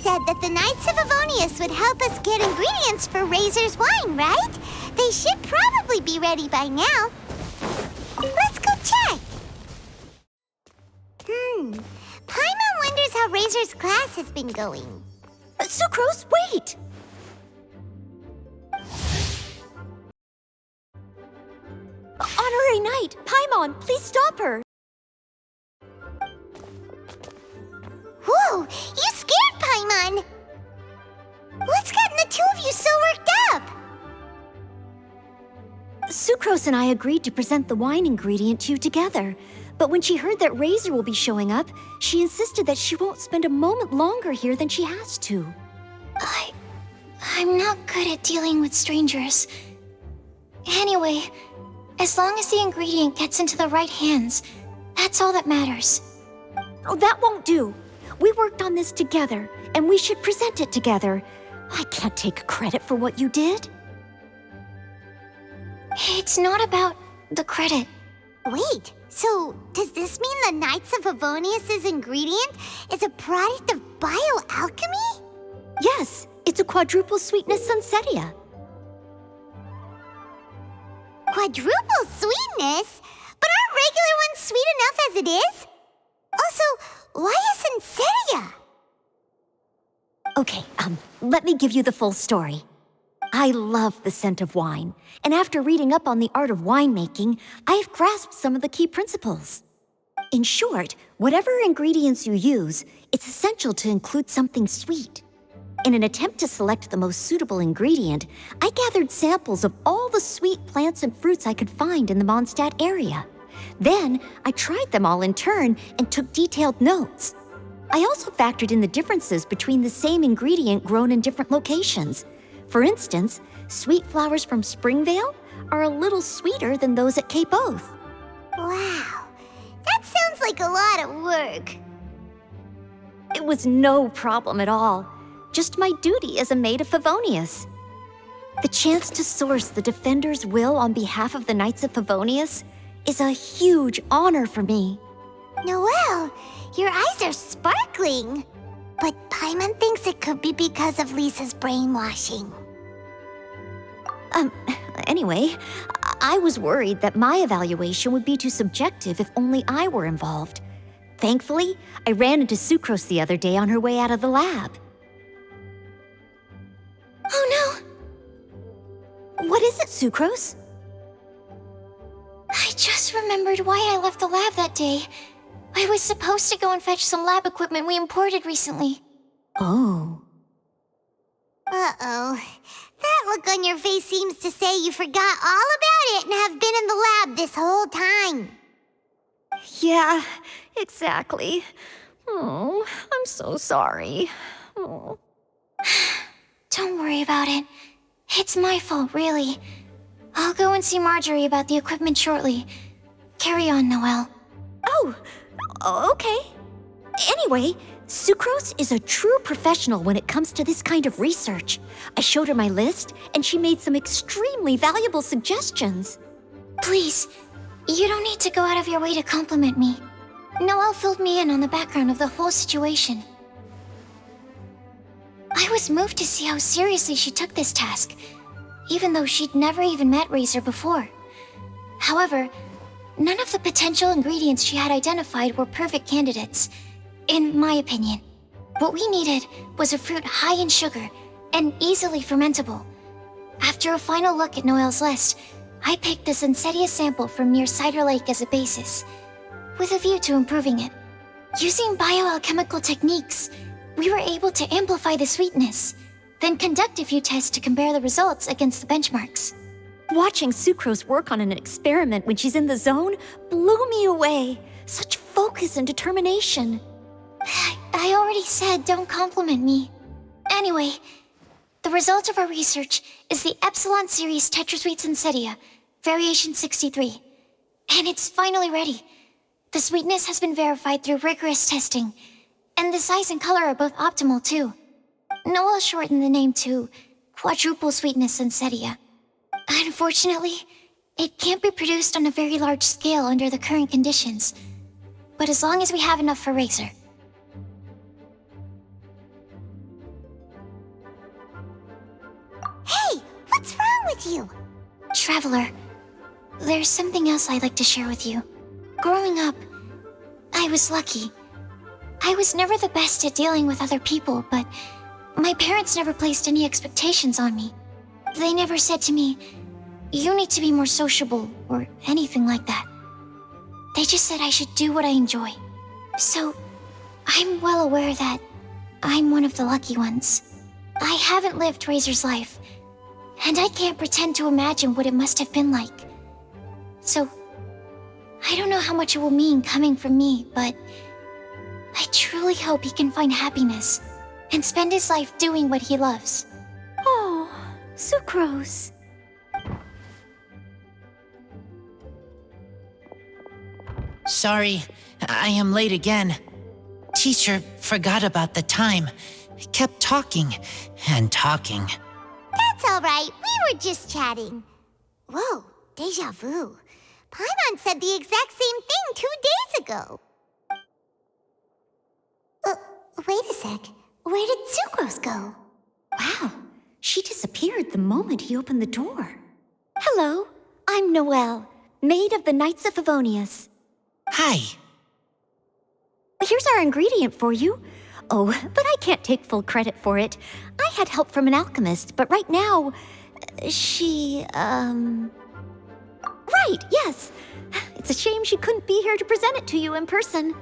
said that the Knights of Avonius would help us get ingredients for Razor's wine, right? They should probably be ready by now. Let's go check. Paimon wonders how Razor's class has been going. Sucrose, wait! Honorary Knight, Paimon, please stop her! Whoa, you scared Paimon! What's gotten the two of you so worked up? Sucrose and I agreed to present the wine ingredient to you together. But when she heard that Razor will be showing up, she insisted that she won't spend a moment longer here than she has to. I'm not good at dealing with strangers. Anyway, as long as the ingredient gets into the right hands, that's all that matters. Oh, that won't do. We worked on this together, and we should present it together. I can't take credit for what you did. It's not about the credit. Wait, so does this mean the Knights of Avonius' ingredient is a product of bioalchemy? Yes, it's a quadruple sweetness sunsetia. Quadruple sweetness? But aren't regular ones sweet enough as it is? Also, why a sunsetia? Okay, let me give you the full story. I love the scent of wine, and after reading up on the art of winemaking, I've grasped some of the key principles. In short, whatever ingredients you use, it's essential to include something sweet. In an attempt to select the most suitable ingredient, I gathered samples of all the sweet plants and fruits I could find in the Mondstadt area. Then, I tried them all in turn and took detailed notes. I also factored in the differences between the same ingredient grown in different locations. For instance, sweet flowers from Springvale are a little sweeter than those at Cape Oath. Wow, that sounds like a lot of work. It was no problem at all. Just my duty as a maid of Favonius. The chance to source the Defender's will on behalf of the Knights of Favonius is a huge honor for me. Noelle, your eyes are sparkling. But Paimon thinks it could be because of Lisa's brainwashing. Anyway, I was worried that my evaluation would be too subjective if only I were involved. Thankfully, I ran into Sucrose the other day on her way out of the lab. Oh no! What is it, Sucrose? I just remembered why I left the lab that day. I was supposed to go and fetch some lab equipment we imported recently. Oh. Uh-oh. That look on your face seems to say you forgot all about it and have been in the lab this whole time. Yeah, exactly. Oh, I'm so sorry. Oh. Don't worry about it. It's my fault, really. I'll go and see Marjorie about the equipment shortly. Carry on, Noelle. Oh, okay. Anyway, Sucrose is a true professional when it comes to this kind of research. I showed her my list, and she made some extremely valuable suggestions. Please, you don't need to go out of your way to compliment me. Noelle filled me in on the background of the whole situation. I was moved to see how seriously she took this task, even though she'd never even met Razor before. However, none of the potential ingredients she had identified were perfect candidates, in my opinion. What we needed was a fruit high in sugar and easily fermentable. After a final look at Noelle's list, I picked the Sunsetia sample from near Cider Lake as a basis, with a view to improving it. Using bioalchemical techniques, we were able to amplify the sweetness, then conduct a few tests to compare the results against the benchmarks. Watching Sucrose work on an experiment when she's in the zone blew me away. Such focus and determination. I already said don't compliment me. Anyway, the result of our research is the Epsilon Series Tetrasweet Sunsetia, Variation 63. And it's finally ready. The sweetness has been verified through rigorous testing, and the size and color are both optimal too. Noelle shortened the name to Quadruple Sweetness Sunsetia. Unfortunately, it can't be produced on a very large scale under the current conditions, but as long as we have enough for Razor. with you? Traveler, there's something else I'd like to share with you. Growing up, I was lucky. I was never the best at dealing with other people, but my parents never placed any expectations on me. They never said to me, "You need to be more sociable," or anything like that. They just said I should do what I enjoy. So, I'm well aware that I'm one of the lucky ones. I haven't lived Razor's life, and I can't pretend to imagine what it must have been like. So, I don't know how much it will mean coming from me, but I truly hope he can find happiness and spend his life doing what he loves. Oh, Sucrose. Sorry, I am late again. Teacher forgot about the time. Kept talking and talking. That's all right. We were just chatting. Whoa, deja vu. Paimon said the exact same thing 2 days ago. Wait a sec. Where did Sucrose go? Wow, she disappeared the moment he opened the door. Hello, I'm Noelle, maid of the Knights of Favonius. Hi. Here's our ingredient for you. Oh, but I can't take full credit for it. I had help from an alchemist, but right now, Right, yes. It's a shame she couldn't be here to present it to you in person.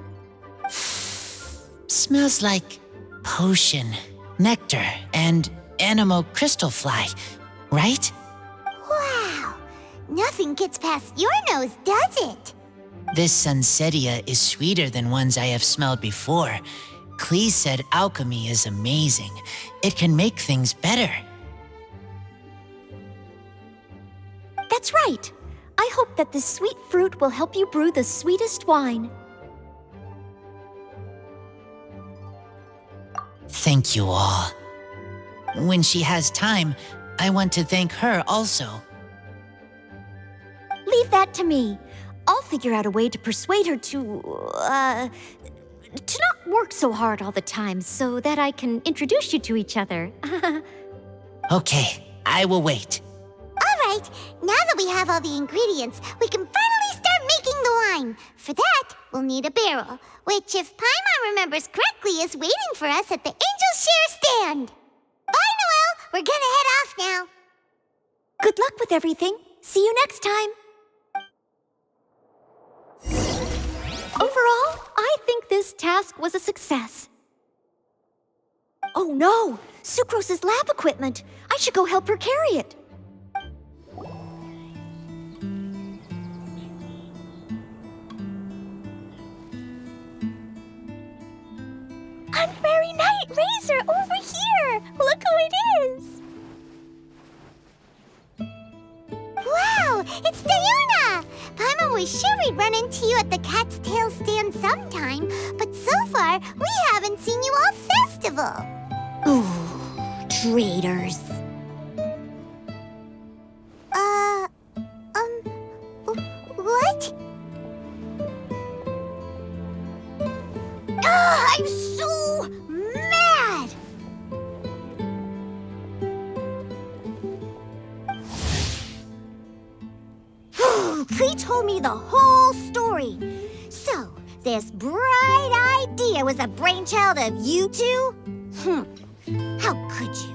Smells like potion, nectar, and anemo crystal fly, right? Wow. Nothing gets past your nose, does it? This Sunsetia is sweeter than ones I have smelled before. Klee said alchemy is amazing. It can make things better. That's right. I hope that this sweet fruit will help you brew the sweetest wine. Thank you all. When she has time, I want to thank her also. Leave that to me. I'll figure out a way to persuade her to not work so hard all the time so that I can introduce you to each other. Okay, I will wait. All right. Now that we have all the ingredients, we can finally start making the wine. For that, we'll need a barrel, which, if Paimon remembers correctly, is waiting for us at the Angel Share stand. Bye, Noelle. We're gonna head off now. Good luck with everything. See you next time. Overall, I think this task was a success. Oh no! Sucrose's lab equipment! I should go help her carry it. Honorary Knight Razor, over here! Look who it is! Wow, it's Diona! Paimon was sure we'd run into you at the Cat's Tail stand sometime, but so far, we haven't seen you all festival. Ooh, traitors. What? I'm so mad! Klee told me the whole story. So, this bright idea was a brainchild of you two? How could you?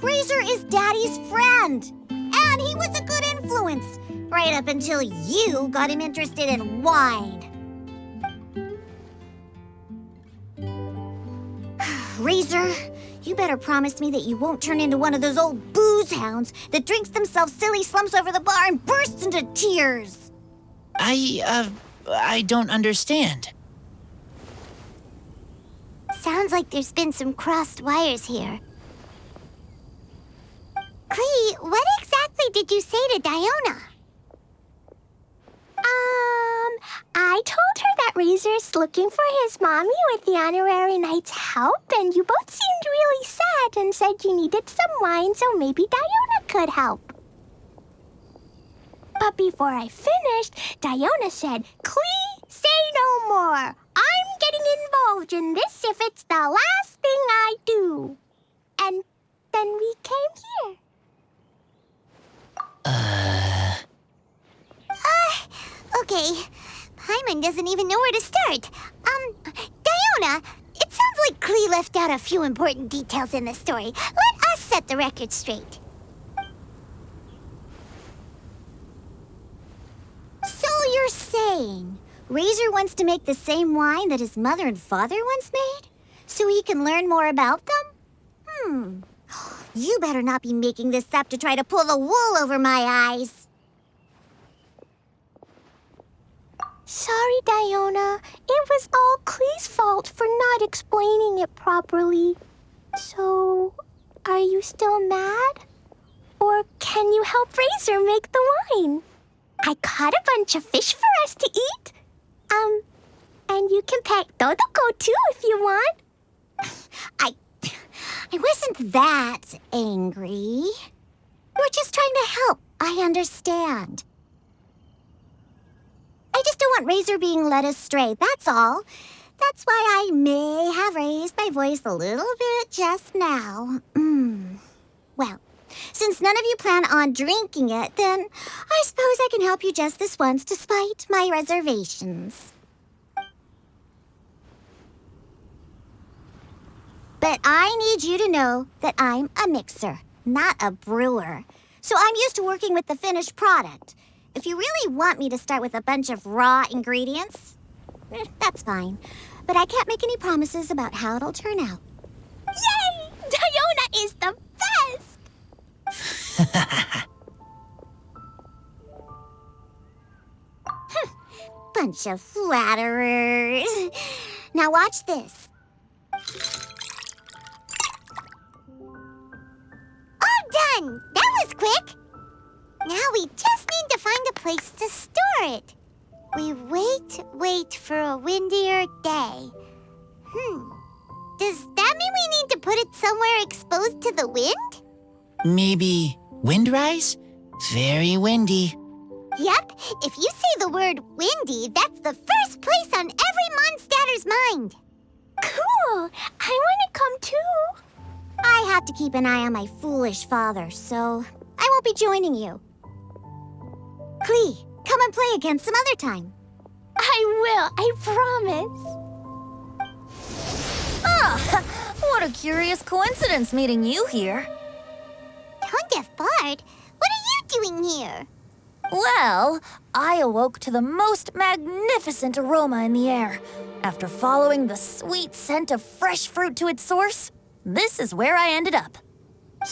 Razor is Daddy's friend, and he was a good influence, right up until you got him interested in wine. Razor, you better promise me that you won't turn into one of those old booze hounds that drinks themselves silly, slumps over the bar, and bursts into tears. I don't understand. Sounds like there's been some crossed wires here. Klee, what exactly did you say to Diona? I told her that Razor's looking for his mommy with the Honorary Knight's help, and you both seemed really sad and said you needed some wine, so maybe Diona could help. But before I finished, Diona said, "Klee, say no more. I'm getting involved in this if it's the last thing I do." And then we came here. Okay. Paimon doesn't even know where to start. Diona, it sounds like Klee left out a few important details in the story. Let us set the record straight. So you're saying Razor wants to make the same wine that his mother and father once made? So he can learn more about them? You better not be making this up to try to pull the wool over my eyes. Sorry, Diona. It was all Klee's fault for not explaining it properly. So, are you still mad? Or can you help Razor make the wine? I caught a bunch of fish for us to eat. And you can pet Dodoko too if you want. I wasn't that angry. We're just trying to help. I understand. I just don't want Razor being led astray, that's all. That's why I may have raised my voice a little bit just now. Well, since none of you plan on drinking it, then I suppose I can help you just this once despite my reservations. But I need you to know that I'm a mixer, not a brewer. So I'm used to working with the finished product. If you really want me to start with a bunch of raw ingredients, that's fine. But I can't make any promises about how it'll turn out. Yay! Diona is the best! Bunch of flatterers. Now watch this. All done! That was quick! Now we just need to find a place to store it. We wait for a windier day. Does that mean we need to put it somewhere exposed to the wind? Maybe windrise? Very windy. Yep, if you say the word windy, that's the first place on every Mondstatter's mind. Cool! I want to come too. I have to keep an eye on my foolish father, so I won't be joining you. Klee, come and play again some other time. I will, I promise. What a curious coincidence meeting you here. Tone-deaf Bard, what are you doing here? Well, I awoke to the most magnificent aroma in the air. After following the sweet scent of fresh fruit to its source, this is where I ended up.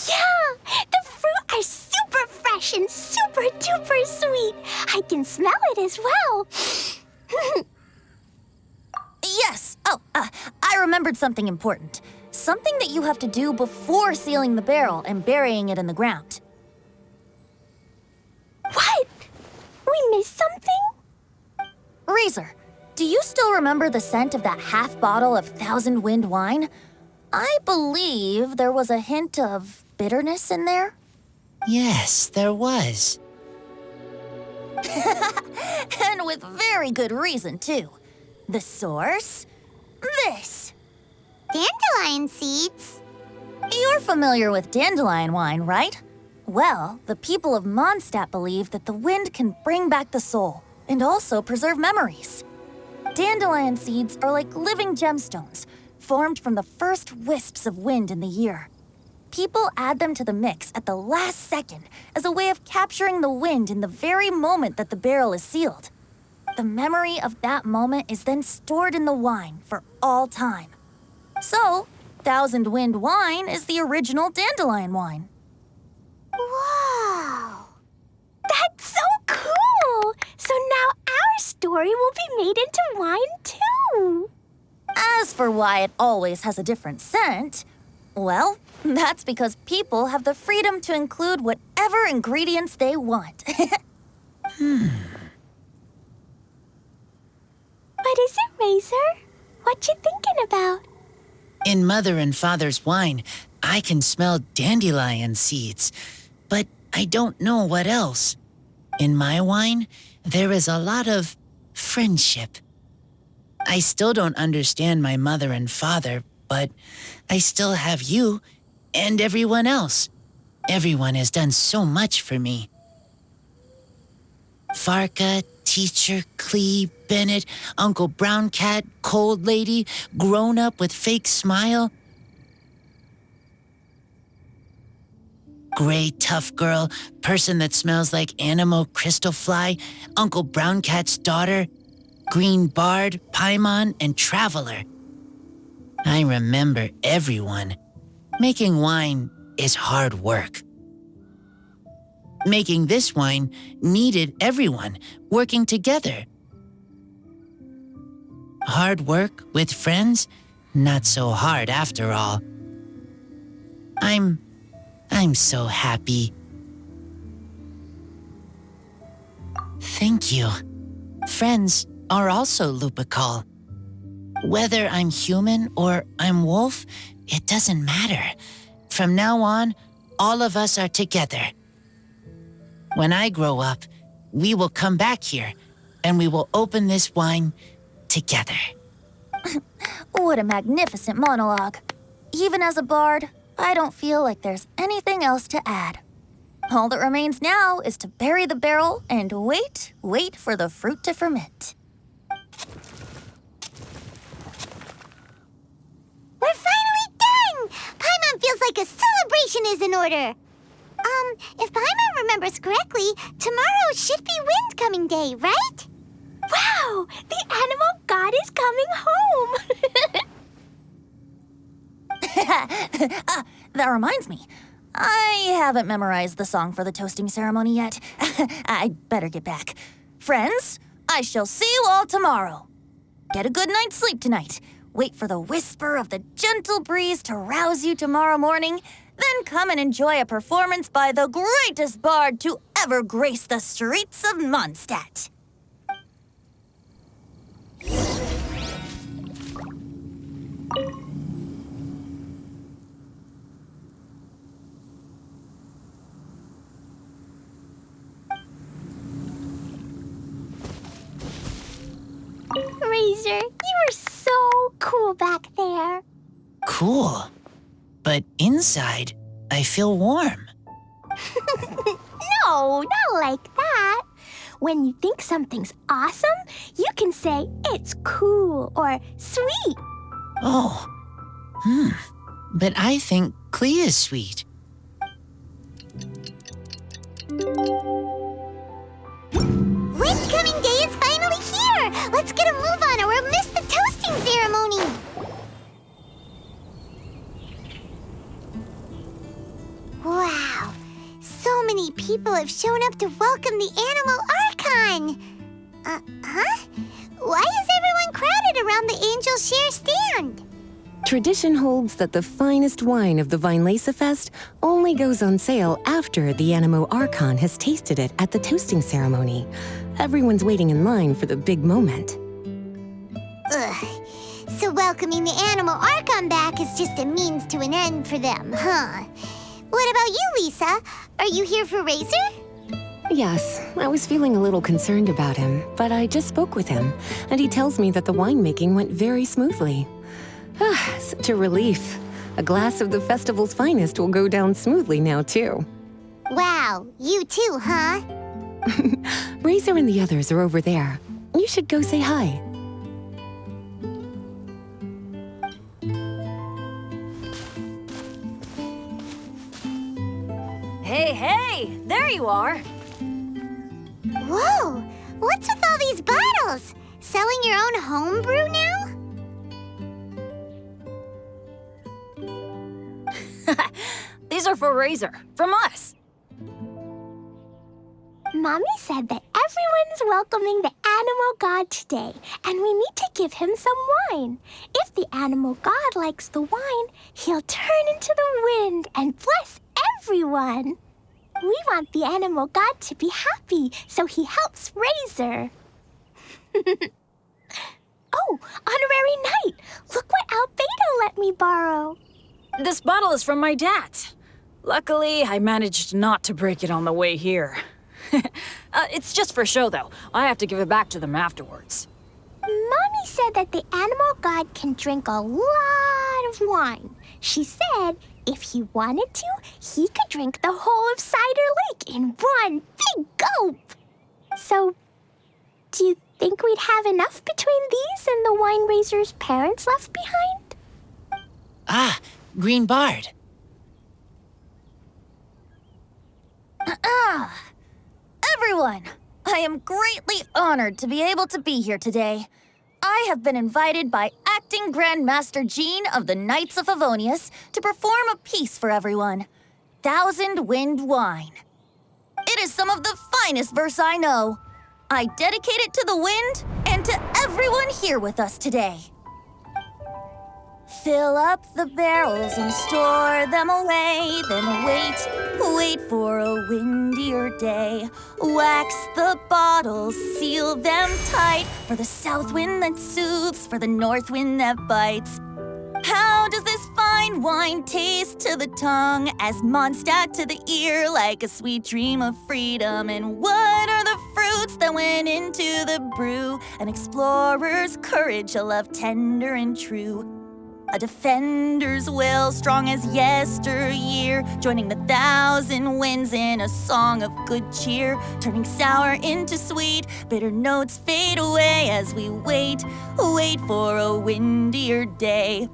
Yeah, the fruit are super fresh and super duper sweet. I can smell it as well. Yes. I remembered something important. Something that you have to do before sealing the barrel and burying it in the ground. What? We missed something? Razor, do you still remember the scent of that half bottle of Thousand Wind wine? I believe there was a hint of bitterness in there. Yes, there was. And with very good reason, too. The source? This. Dandelion seeds? You're familiar with dandelion wine, right? Well, the people of Mondstadt believe that the wind can bring back the soul and also preserve memories. Dandelion seeds are like living gemstones, formed from the first wisps of wind in the year. People add them to the mix at the last second as a way of capturing the wind in the very moment that the barrel is sealed. The memory of that moment is then stored in the wine for all time. So, Thousand Wind wine is the original dandelion wine. Whoa! That's so cool! So now our story will be made into wine too. As for why it always has a different scent, well, that's because people have the freedom to include whatever ingredients they want. What is it, Razor? What you thinking about? In Mother and Father's wine, I can smell dandelion seeds, but I don't know what else. In my wine, there is a lot of friendship. I still don't understand my mother and father, but I still have you and everyone else. Everyone has done so much for me. Farka, Teacher, Clee, Bennett, Uncle Brown Cat, Cold Lady, Grown Up with Fake Smile, Gray Tough Girl, Person that Smells like Animo Crystal Fly, Uncle Brown Cat's Daughter, Green Bard, Paimon, and Traveler. I remember everyone. Making wine is hard work. Making this wine needed everyone working together. Hard work with friends? Not so hard after all. I'm so happy. Thank you. Friends are also Lupical. Whether I'm human or I'm wolf, it doesn't matter. From now on, all of us are together. When I grow up, we will come back here and we will open this wine together. What a magnificent monologue. Even as a bard, I don't feel like there's anything else to add. All that remains now is to bury the barrel and wait for the fruit to ferment. We're finally done! Paimon feels like a celebration is in order. If Paimon remembers correctly, tomorrow should be Windcoming Day, right? Wow! The animal god is coming home! That reminds me. I haven't memorized the song for the toasting ceremony yet. I'd better get back. Friends, I shall see you all tomorrow. Get a good night's sleep tonight. Wait for the whisper of the gentle breeze to rouse you tomorrow morning. Then come and enjoy a performance by the greatest bard to ever grace the streets of Mondstadt. Razor, you are so cool back there. Cool. But inside, I feel warm. No, not like that. When you think something's awesome, you can say it's cool or sweet. Oh. But I think Clee is sweet. Windcoming Day is finally here! Let's get a move on or we'll miss the toasting ceremony! Wow, so many people have shown up to welcome the Animal Archon! Why is everyone crowded around the Angel Share stand? Tradition holds that the finest wine of the Vinelasa Fest only goes on sale after the Animo Archon has tasted it at the toasting ceremony. Everyone's waiting in line for the big moment. Ugh. So welcoming the Animal Archon back is just a means to an end for them, huh? What about you, Lisa? Are you here for Razor? Yes, I was feeling a little concerned about him, but I just spoke with him, and he tells me that the winemaking went very smoothly. Such a relief. A glass of the festival's finest will go down smoothly now, too. Wow, you too, huh? Razor and the others are over there. You should go say hi. Hey, there you are. Whoa, what's with all these bottles? Selling your own homebrew now? These are for Razor, from us. Mommy said that everyone's welcoming the animal god today, and we need to give him some wine. If the animal god likes the wine, he'll turn into the wind and bless everyone. We want the animal god to be happy, so he helps Razor. Oh, honorary knight! Look what Albedo let me borrow. This bottle is from my dad. Luckily, I managed not to break it on the way here. It's just for show, though. I have to give it back to them afterwards. Mommy said that the animal god can drink a lot of wine. She said if he wanted to, he could drink the whole of Cider Lake in one big gulp. So, do you think we'd have enough between these and the wine raiser's parents left behind? Ah, Green Bard. Everyone, I am greatly honored to be able to be here today. I have been invited by Acting Grandmaster Jean of the Knights of Favonius to perform a piece for everyone. Thousand Wind Wine. It is some of the finest verse I know. I dedicate it to the wind and to everyone here with us today. Fill up the barrels and store them away, then wait for a windier day. Wax the bottles, seal them tight, for the south wind that soothes, for the north wind that bites. How does this fine wine taste to the tongue, as Mondstadt to the ear, like a sweet dream of freedom? And what are the fruits that went into the brew? An explorer's courage, a love tender and true. A defender's will, strong as yesteryear, joining the thousand winds in a song of good cheer, turning sour into sweet, bitter notes fade away as we wait for a windier day.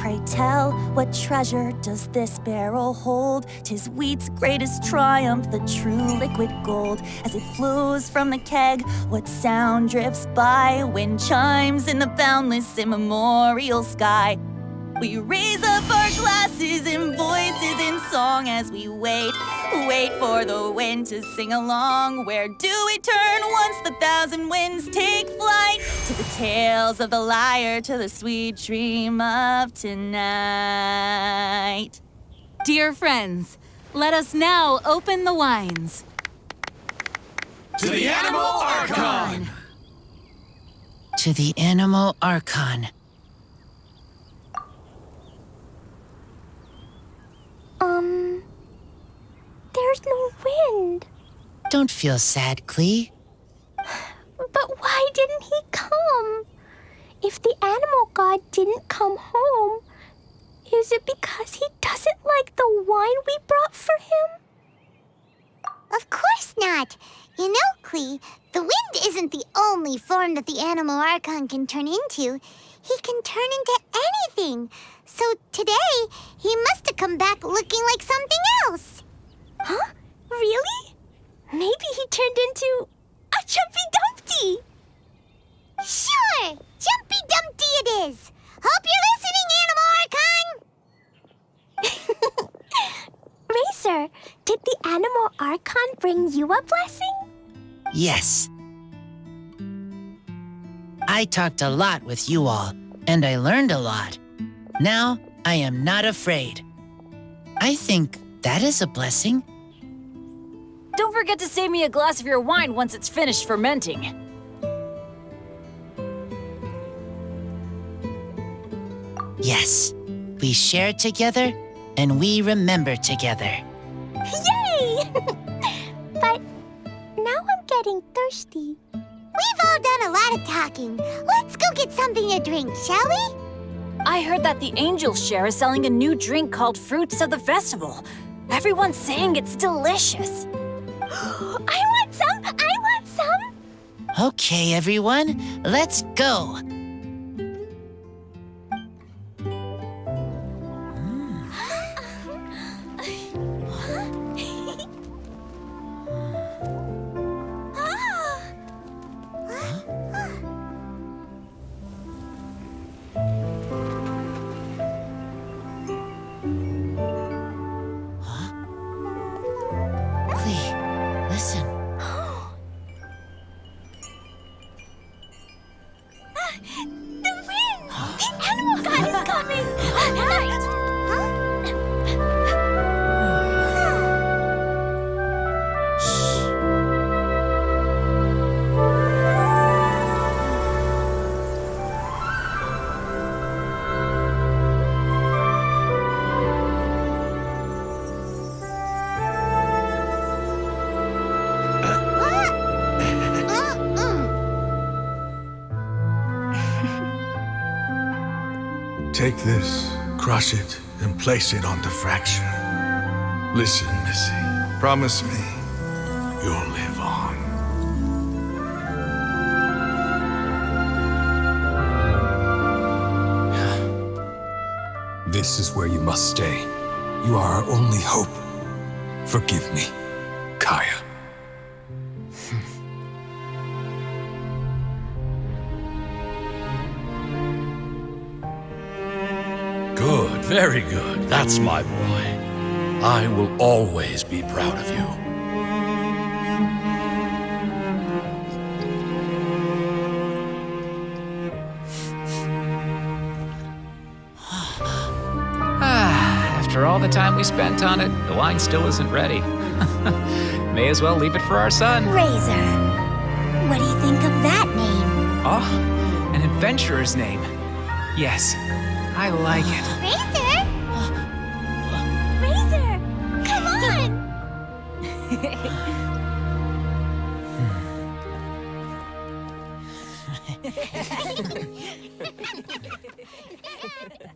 Pray tell, what treasure does this barrel hold? 'Tis wheat's greatest triumph, the true liquid gold. As it flows from the keg, what sound drifts by? Wind chimes in the boundless immemorial sky. We raise up our glasses and voices in song as we wait for the wind to sing along. Where do we turn once the thousand winds take flight? To the tales of the lyre, to the sweet dream of tonight. Dear friends, let us now open the wines. To the Animal Archon! To the Animal Archon. There's no wind. Don't feel sad, Klee. But why didn't he come? If the animal god didn't come home, is it because he doesn't like the wine we brought for him? Of course not. You know, Klee, the wind isn't the only form that the Animal Archon can turn into. He can turn into anything. So today, he must have come back looking like something else. Huh? Really? Maybe he turned into a Jumpy Dumpty. Sure, Jumpy Dumpty it is. Hope you're listening, Animal Archon. Racer, did the Animal Archon bring you a blessing? Yes. I talked a lot with you all, and I learned a lot. Now, I am not afraid. I think that is a blessing. Don't forget to save me a glass of your wine once it's finished fermenting. Yes, we share together, and we remember together. Yay! But now I'm getting thirsty. We've all done a lot of talking. Let's go get something to drink, shall we? I heard that the Angel Share is selling a new drink called Fruits of the Festival. Everyone's saying it's delicious. I want some! I want some! Okay, everyone, let's go. Listen. The wind! The animal god is coming! All right! Take this, crush it, and place it on the fracture. Listen, Missy, promise me you'll live on. This is where you must stay. You are our only hope. Forgive me, Kaya. Good, very good. That's my boy. I will always be proud of you. After all the time we spent on it, the wine still isn't ready. May as well leave it for our son. Razor. What do you think of that name? Oh, an adventurer's name. Yes, I like it. Razor? Razor! Come on!